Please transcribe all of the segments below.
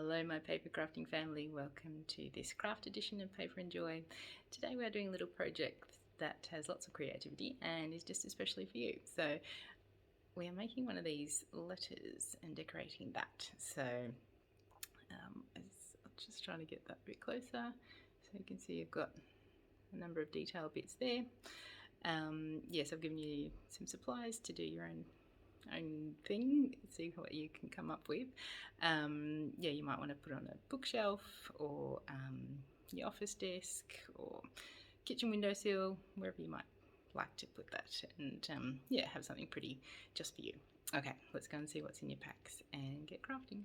Hello my paper crafting family, welcome to this craft edition of Paper and Joy. Today we're doing a little project that has lots of creativity and is just especially for you. So we are making one of these letters and decorating that. So I'm just trying to get that a bit closer so you can see you've got a number of detail bits there. Yes, I've given you some supplies to do your own thing, see what you can come up with. You might want to put on a bookshelf or your office desk or kitchen windowsill, wherever you might like to put that, and have something pretty just for you. Okay, let's go and see what's in your packs and get crafting.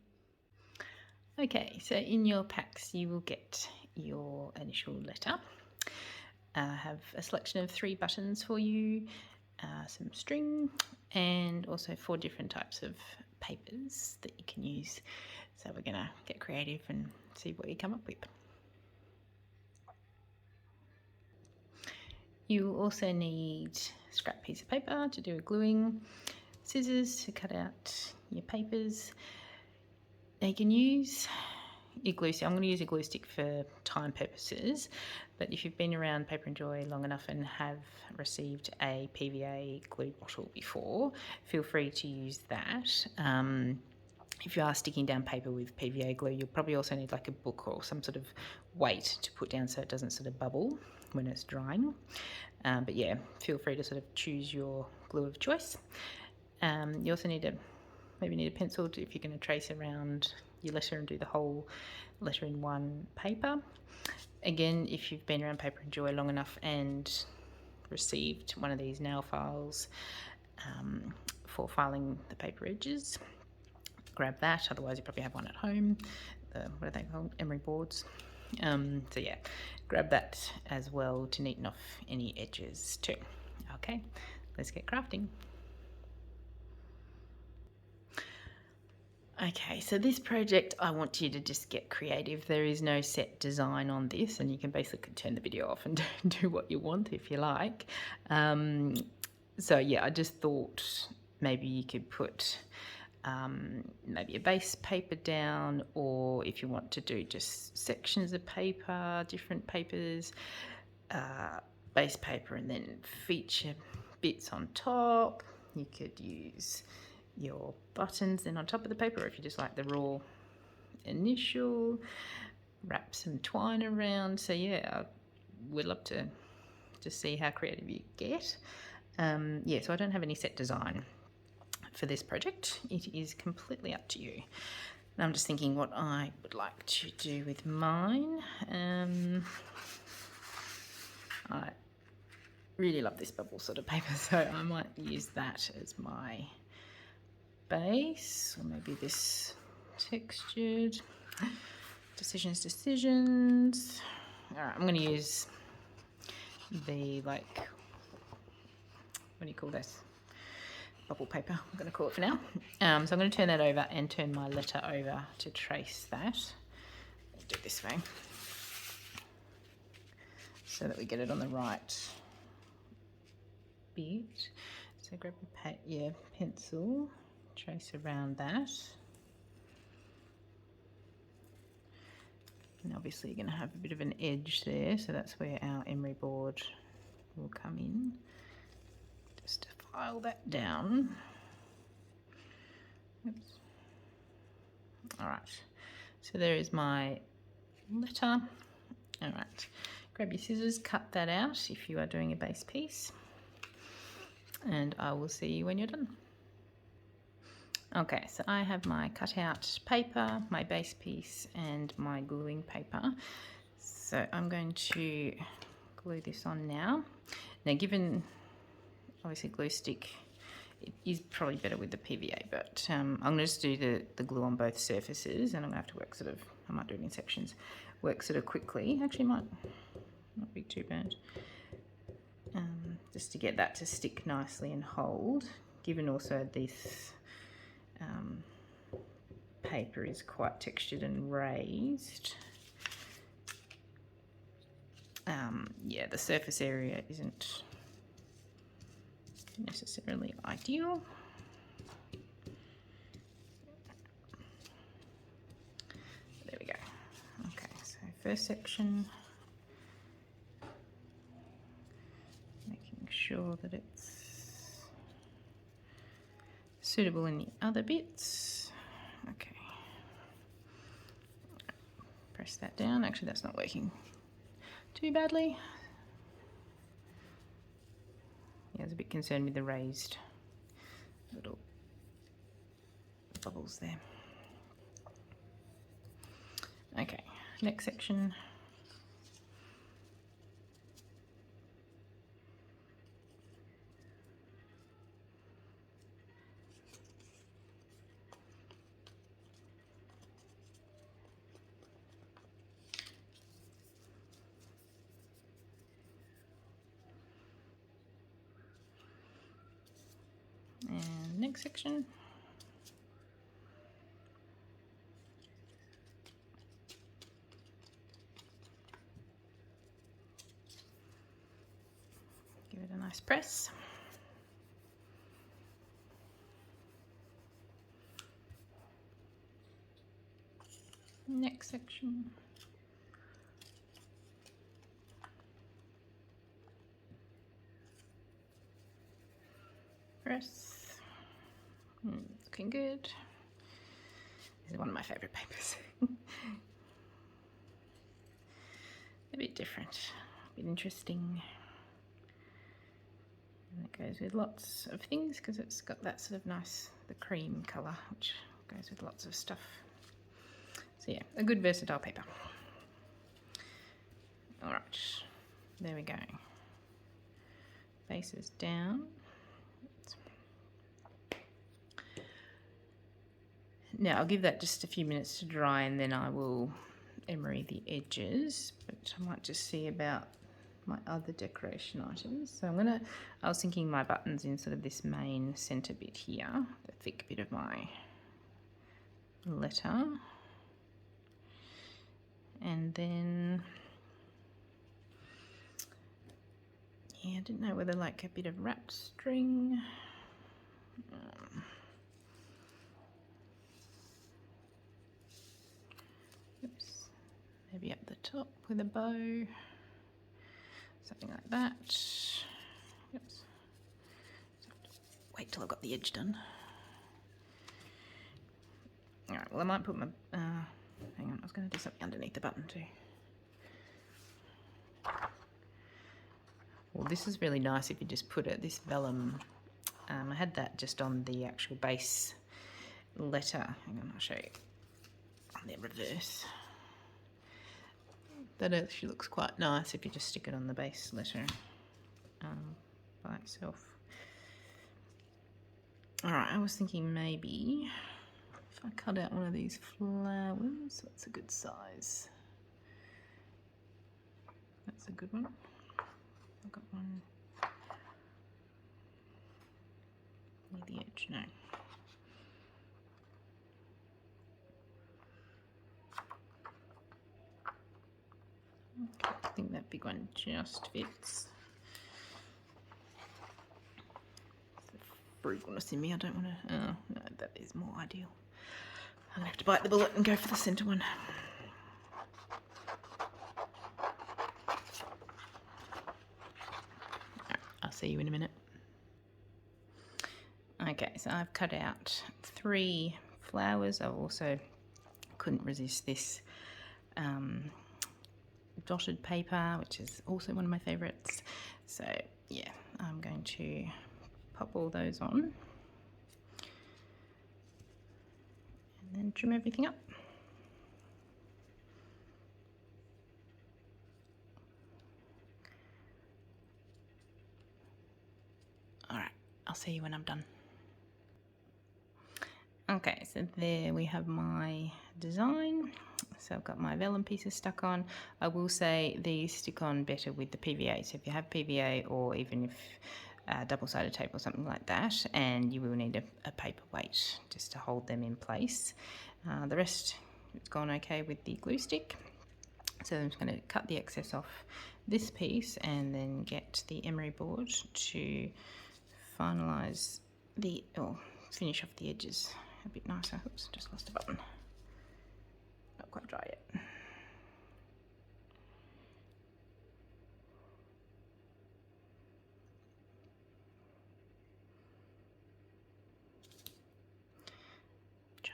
Okay, so in your packs you will get your initial letter. I have a selection of 3 buttons for you, some string, and also 4 different types of papers that you can use. So we're going to get creative and see what you come up with. You also need a scrap piece of paper to do a gluing, scissors to cut out your papers. Now you can use your glue stick. I'm going to use a glue stick for time purposes, but if you've been around Paper and Joy long enough and have received a PVA glue bottle before, feel free to use that. If you are sticking down paper with PVA glue, you'll probably also need like a book or some sort of weight to put down so it doesn't sort of bubble when it's drying. But yeah, feel free to sort of choose your glue of choice. You also need maybe need a pencil if you're going to trace around your letter and do the whole letter in one paper. Again, if you've been around Paper and Joy long enough and received one of these nail files for filing the paper edges, grab that. Otherwise you probably have one at home. What are they called? Emery boards. So yeah, grab that as well to neaten off any edges too. Okay, let's get crafting. Okay, so this project, I want you to just get creative. There is no set design on this, and you can basically turn the video off and do what you want if you like. So yeah, I just thought maybe you could put maybe a base paper down, or if you want to do just sections of paper, different papers, base paper, and then feature bits on top. You could use your buttons then on top of the paper, or if you just like the raw initial, wrap some twine around. So yeah, we'd love to see how creative you get. So I don't have any set design for this project. It is completely up to you. And I'm just thinking what I would like to do with mine. I really love this bubble sort of paper, so I might use that as my base, or maybe this textured. Decisions. All right, I'm going to use the, like, what do you call this? Bubble paper, I'm going to call it for now. So I'm going to turn that over and turn my letter over to trace that. I'll do it this way so that we get it on the right bit. So grab your pencil, trace around that. And obviously you're going to have a bit of an edge there, so that's where our emery board will come in. Just to file that down. Oops. All right, so there is my letter. All right, grab your scissors, cut that out if you are doing a base piece, and I will see you when you're done. Okay, so I have my cutout paper, my base piece, and my gluing paper. So I'm going to glue this on now. Now, given obviously glue stick, it is probably better with the PVA, but I'm going to just do the glue on both surfaces, and I'm going to have to work sort of, I might do it in sections, work sort of quickly. Actually, might not be too bad. Just to get that to stick nicely and hold, given also this paper is quite textured and raised. The surface area isn't necessarily ideal. first section, making sure that it's suitable in the other bits. Okay, press that down. Actually, that's not working too badly. Yeah, I was a bit concerned with the raised little bubbles there. Okay, next section. And next section. Give it a nice press. Next section. Press. Looking good. This is one of my favourite papers. A bit different, a bit interesting. And it goes with lots of things because it's got that sort of nice, the cream colour, which goes with lots of stuff. So yeah, a good versatile paper. All right, there we go. Base is down. Now I'll give that just a few minutes to dry and then I will emery the edges, but I might just see about my other decoration items. So I was thinking my buttons in sort of this main center bit here, the thick bit of my letter. And then, yeah, I didn't know whether like a bit of wrap string. Oops, maybe up the top with a bow, something like that. Oops. Wait till I've got the edge done. All right, well I might put my, hang on, I was going to do something underneath the button too. Well, this is really nice if you just put it, this vellum, I had that just on the actual base letter. Hang on, I'll show you on the reverse. That actually looks quite nice if you just stick it on the base letter by itself. All right, I was thinking maybe if I cut out one of these flowers, that's a good size. That's a good one. I've got one near the edge, no. Okay, I think that big one just fits. The frugalness in me, I don't want to, oh, no, that is more ideal. I'm going to have to bite the bullet and go for the centre one. I'll see you in a minute. Okay, so I've cut out 3 flowers. I also couldn't resist this dotted paper, which is also one of my favourites. So yeah, I'm going to pop all those on and then trim everything up. All right, I'll see you when I'm done. Okay, so there we have my design. So I've got my vellum pieces stuck on. I will say these stick on better with the PVA. So if you have PVA or even if double-sided tape or something like that, and you will need a paper weight just to hold them in place. The rest, it's gone okay with the glue stick. So I'm just going to cut the excess off this piece and then get the emery board to finalise the, or finish off the edges a bit nicer. Oops, just lost a button. Not quite dry yet.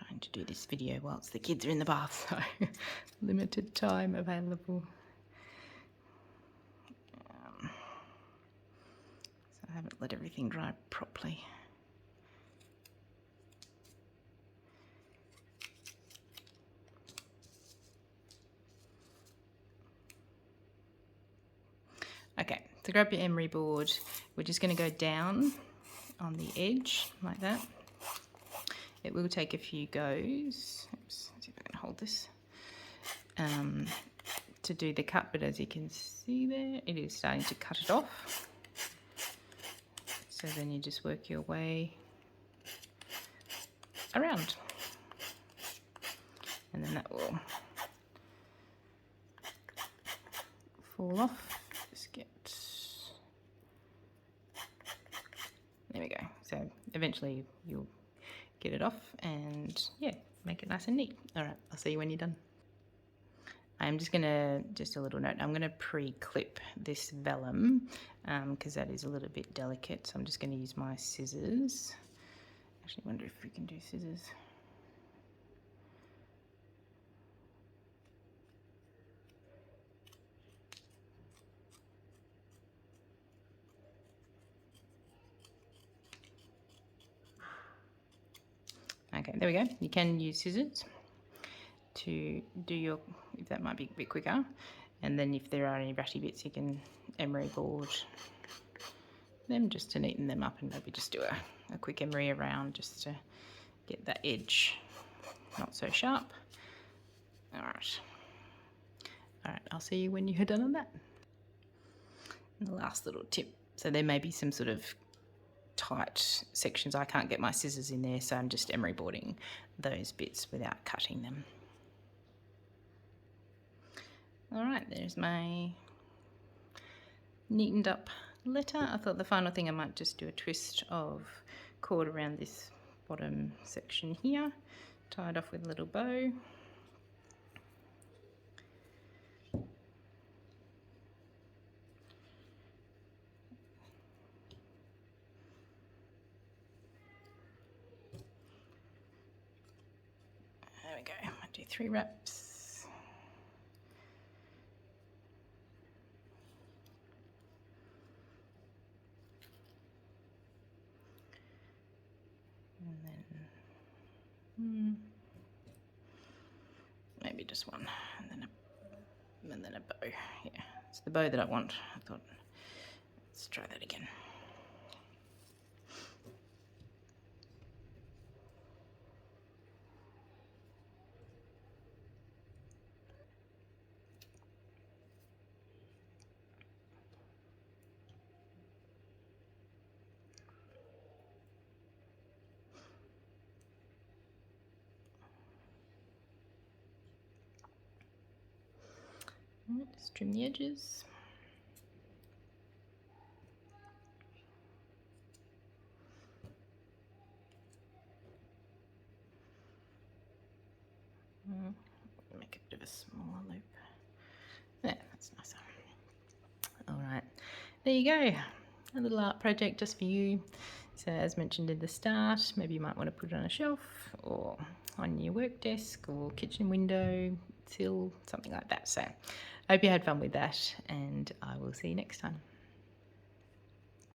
trying to do this video whilst the kids are in the bath, so limited time available. So I haven't let everything dry properly. Okay, so grab your emery board. We're just going to go down on the edge like that. It will take a few goes. Oops, let's see if I can hold this. To do the cut, but as you can see there, it is starting to cut it off. So then you just work your way around. And then that will fall off. Just get, there we go. So eventually you'll get it off and yeah, make it nice and neat. All right, I'll see you when you're done. I'm just gonna, just a little note, I'm gonna pre-clip this vellum because that is a little bit delicate. So I'm just gonna use my scissors. Actually wonder if we can do scissors. Okay, there we go. You can use scissors to do your, if that might be a bit quicker. And then if there are any ratty bits, you can emery board them just to neaten them up, and maybe just do a quick emery around just to get that edge not so sharp. All right, I'll see you when you're done on that. And the last little tip, so there may be some sort of tight sections. I can't get my scissors in there, so I'm just emery boarding those bits without cutting them. All right, there's my neatened up letter. I thought the final thing I might just do a twist of cord around this bottom section here, tie it off with a little bow. There we go. I'll do 3 wraps. And then maybe just one, and then a bow. Yeah, it's the bow that I want. I thought, let's try that again. Just trim the edges. Make a bit of a smaller loop. Yeah, that's nicer. All right, there you go. A little art project just for you. So as mentioned in the start, maybe you might want to put it on a shelf or on your work desk or kitchen window sill, something like that. So I hope you had fun with that, and I will see you next time.